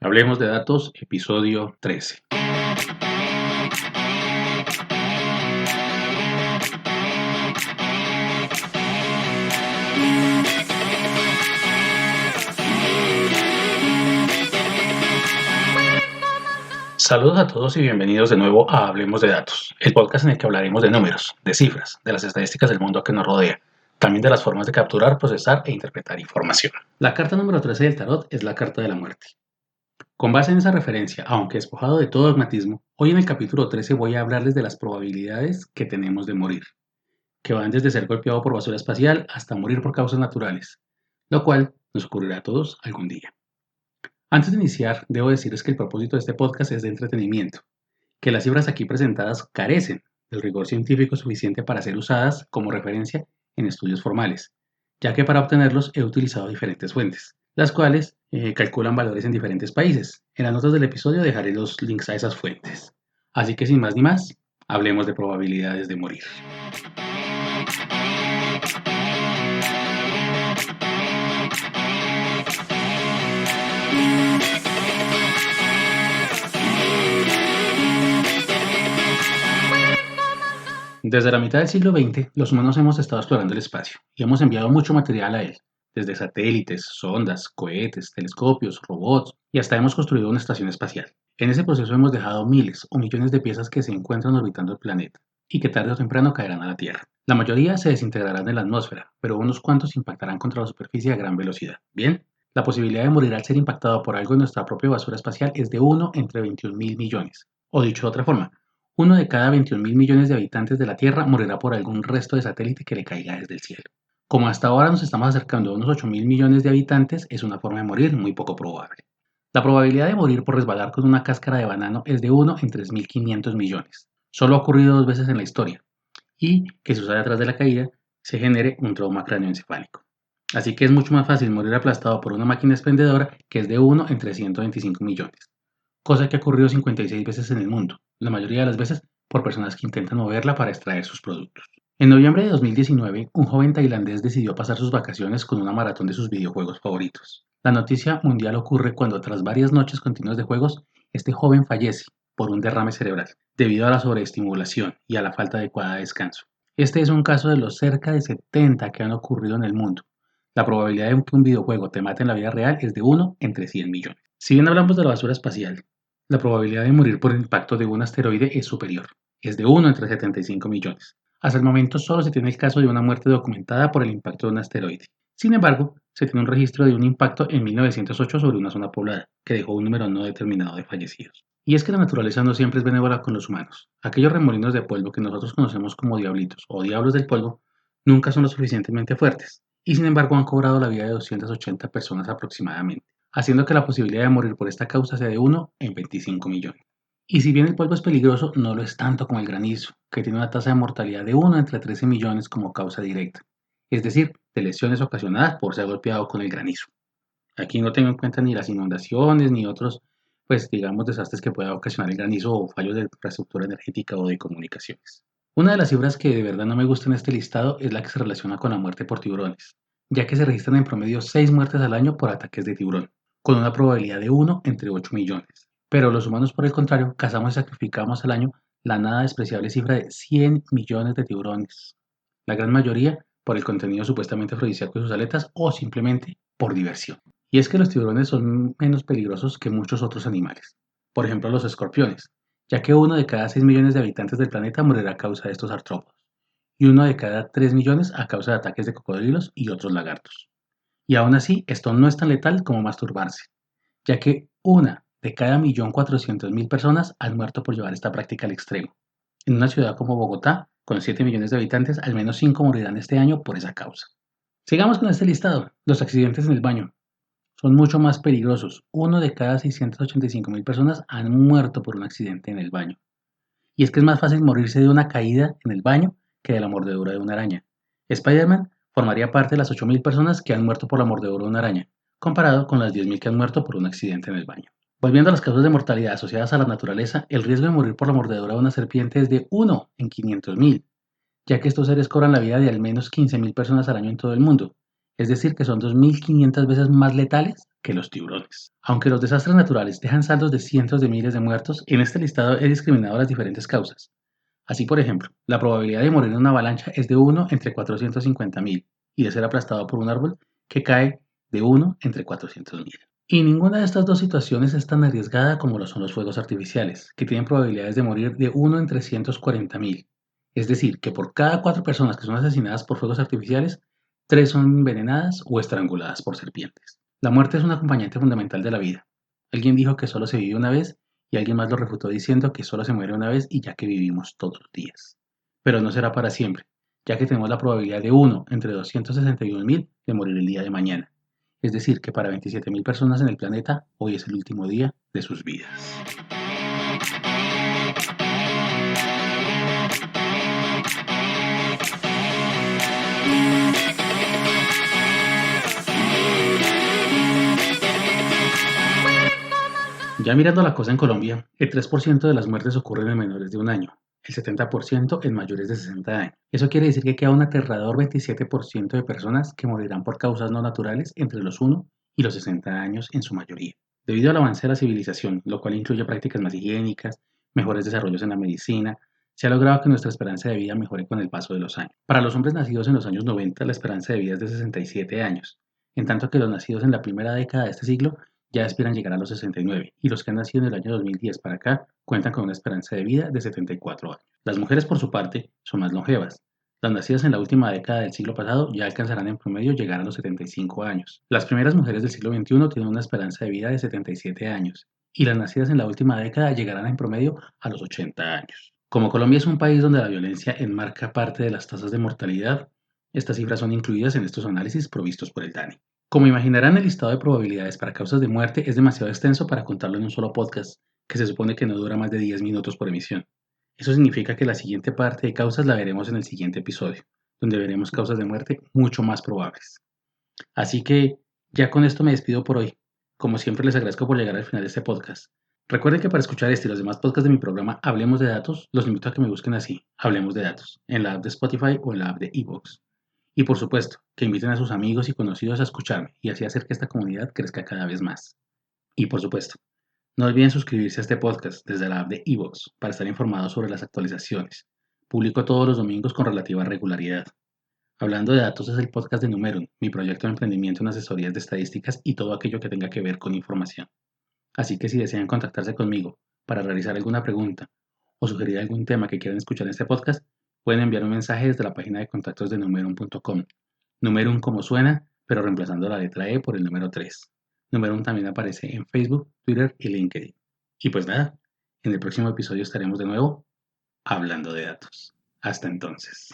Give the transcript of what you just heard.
Hablemos de datos, episodio 13. Saludos a todos y bienvenidos de nuevo a Hablemos de Datos, el podcast en el que hablaremos de números, de cifras, de las estadísticas del mundo que nos rodea, también de las formas de capturar, procesar e interpretar información. La carta número 13 del tarot es la carta de la muerte. Con base en esa referencia, aunque despojado de todo dogmatismo, hoy en el capítulo 13 voy a hablarles de las probabilidades que tenemos de morir, que van desde ser golpeado por basura espacial hasta morir por causas naturales, lo cual nos ocurrirá a todos algún día. Antes de iniciar, debo decirles que el propósito de este podcast es de entretenimiento, que las cifras aquí presentadas carecen del rigor científico suficiente para ser usadas como referencia en estudios formales, ya que para obtenerlos he utilizado diferentes fuentes, las cuales calculan valores en diferentes países. En las notas del episodio dejaré los links a esas fuentes. Así que sin más ni más, hablemos de probabilidades de morir. Desde la mitad del siglo XX, los humanos hemos estado explorando el espacio y hemos enviado mucho material a él, desde satélites, sondas, cohetes, telescopios, robots y hasta hemos construido una estación espacial. En ese proceso hemos dejado miles o millones de piezas que se encuentran orbitando el planeta y que tarde o temprano caerán a la Tierra. La mayoría se desintegrarán en la atmósfera, pero unos cuantos impactarán contra la superficie a gran velocidad. Bien, la posibilidad de morir al ser impactado por algo en nuestra propia basura espacial es de 1 entre 21.000 millones. O dicho de otra forma, 1 de cada 21.000 millones de habitantes de la Tierra morirá por algún resto de satélite que le caiga desde el cielo. Como hasta ahora nos estamos acercando a unos 8.000 millones de habitantes, es una forma de morir muy poco probable. La probabilidad de morir por resbalar con una cáscara de banano es de 1 en 3.500 millones. Solo ha ocurrido 2 veces en la historia, y que sucede atrás de la caída se genere un trauma cráneoencefálico. Así que es mucho más fácil morir aplastado por una máquina expendedora, que es de 1 en 325 millones, cosa que ha ocurrido 56 veces en el mundo, la mayoría de las veces por personas que intentan moverla para extraer sus productos. En noviembre de 2019, un joven tailandés decidió pasar sus vacaciones con una maratón de sus videojuegos favoritos. La noticia mundial ocurre cuando, tras varias noches continuas de juegos, este joven fallece por un derrame cerebral, debido a la sobreestimulación y a la falta adecuada de descanso. Este es un caso de los cerca de 70 que han ocurrido en el mundo. La probabilidad de que un videojuego te mate en la vida real es de 1 entre 100 millones. Si bien hablamos de la basura espacial, la probabilidad de morir por el impacto de un asteroide es superior, es de 1 entre 75 millones. Hasta el momento solo se tiene el caso de una muerte documentada por el impacto de un asteroide. Sin embargo, se tiene un registro de un impacto en 1908 sobre una zona poblada, que dejó un número no determinado de fallecidos. Y es que la naturaleza no siempre es benévola con los humanos. Aquellos remolinos de polvo que nosotros conocemos como diablitos o diablos del polvo nunca son lo suficientemente fuertes, y sin embargo han cobrado la vida de 280 personas aproximadamente, haciendo que la posibilidad de morir por esta causa sea de 1 en 25 millones. Y si bien el polvo es peligroso, no lo es tanto como el granizo, que tiene una tasa de mortalidad de 1 entre 13 millones como causa directa, es decir, de lesiones ocasionadas por ser golpeado con el granizo. Aquí no tengo en cuenta ni las inundaciones ni otros, pues digamos, desastres que pueda ocasionar el granizo o fallos de infraestructura energética o de comunicaciones. Una de las cifras que de verdad no me gusta en este listado es la que se relaciona con la muerte por tiburones, ya que se registran en promedio 6 muertes al año por ataques de tiburón, con una probabilidad de 1 entre 8 millones. Pero los humanos, por el contrario, cazamos y sacrificamos al año la nada despreciable cifra de 100 millones de tiburones, la gran mayoría por el contenido supuestamente afrodisíaco de sus aletas o simplemente por diversión. Y es que los tiburones son menos peligrosos que muchos otros animales, por ejemplo los escorpiones, ya que 1 de cada 6 millones de habitantes del planeta morirá a causa de estos artrópodos, y 1 de cada 3 millones a causa de ataques de cocodrilos y otros lagartos. Y aún así, esto no es tan letal como masturbarse, ya que 1 de cada 1.400.000 personas han muerto por llevar esta práctica al extremo. En una ciudad como Bogotá, con 7 millones de habitantes, al menos 5 morirán este año por esa causa. Sigamos con este listado. Los accidentes en el baño son mucho más peligrosos. 1 de cada 685.000 personas han muerto por un accidente en el baño. Y es que es más fácil morirse de una caída en el baño que de la mordedura de una araña. Spider-Man formaría parte de las 8.000 personas que han muerto por la mordedura de una araña, comparado con las 10.000 que han muerto por un accidente en el baño. Volviendo a las causas de mortalidad asociadas a la naturaleza, el riesgo de morir por la mordedura de una serpiente es de 1 en 500.000, ya que estos seres cobran la vida de al menos 15.000 personas al año en todo el mundo, es decir, que son 2.500 veces más letales que los tiburones. Aunque los desastres naturales dejan saldos de cientos de miles de muertos, en este listado he discriminado las diferentes causas. Así, por ejemplo, la probabilidad de morir en una avalancha es de 1 entre 450.000 y de ser aplastado por un árbol que cae de 1 entre 400.000. Y ninguna de estas dos situaciones es tan arriesgada como lo son los fuegos artificiales, que tienen probabilidades de morir de 1 en 340.000. Es decir, que por cada 4 personas que son asesinadas por fuegos artificiales, 3 son envenenadas o estranguladas por serpientes. La muerte es un acompañante fundamental de la vida. Alguien dijo que solo se vive una vez y alguien más lo refutó diciendo que solo se muere una vez y ya que vivimos todos los días. Pero no será para siempre, ya que tenemos la probabilidad de 1 entre 261.000 de morir el día de mañana. Es decir, que para 27.000 personas en el planeta, hoy es el último día de sus vidas. Ya mirando la cosa en Colombia, el 3% de las muertes ocurren en menores de un año, el 70% en mayores de 60 años. Eso quiere decir que queda un aterrador 27% de personas que morirán por causas no naturales entre los 1 y los 60 años en su mayoría. Debido al avance de la civilización, lo cual incluye prácticas más higiénicas, mejores desarrollos en la medicina, se ha logrado que nuestra esperanza de vida mejore con el paso de los años. Para los hombres nacidos en los años 90, la esperanza de vida es de 67 años, en tanto que los nacidos en la primera década de este siglo ya aspiran llegar a los 69 y los que han nacido en el año 2010 para acá cuentan con una esperanza de vida de 74 años. Las mujeres, por su parte, son más longevas. Las nacidas en la última década del siglo pasado ya alcanzarán en promedio llegar a los 75 años. Las primeras mujeres del siglo XXI tienen una esperanza de vida de 77 años y las nacidas en la última década llegarán en promedio a los 80 años. Como Colombia es un país donde la violencia enmarca parte de las tasas de mortalidad, estas cifras son incluidas en estos análisis provistos por el DANE. Como imaginarán, el listado de probabilidades para causas de muerte es demasiado extenso para contarlo en un solo podcast, que se supone que no dura más de 10 minutos por emisión. Eso significa que la siguiente parte de causas la veremos en el siguiente episodio, donde veremos causas de muerte mucho más probables. Así que ya con esto me despido por hoy. Como siempre les agradezco por llegar al final de este podcast. Recuerden que para escuchar este y los demás podcasts de mi programa Hablemos de Datos, los invito a que me busquen así, Hablemos de Datos, en la app de Spotify o en la app de iVoox. Y por supuesto, que inviten a sus amigos y conocidos a escucharme y así hacer que esta comunidad crezca cada vez más. Y por supuesto, no olviden suscribirse a este podcast desde la app de iVoox para estar informados sobre las actualizaciones. Publico todos los domingos con relativa regularidad. Hablando de datos es el podcast de Numerum, mi proyecto de emprendimiento en asesorías de estadísticas y todo aquello que tenga que ver con información. Así que si desean contactarse conmigo para realizar alguna pregunta o sugerir algún tema que quieran escuchar en este podcast, pueden enviar un mensaje desde la página de contactos de numerum.com. Numerum como suena, pero reemplazando la letra E por el número 3. Numerum también aparece en Facebook, Twitter y LinkedIn. Y pues nada, en el próximo episodio estaremos de nuevo hablando de datos. Hasta entonces.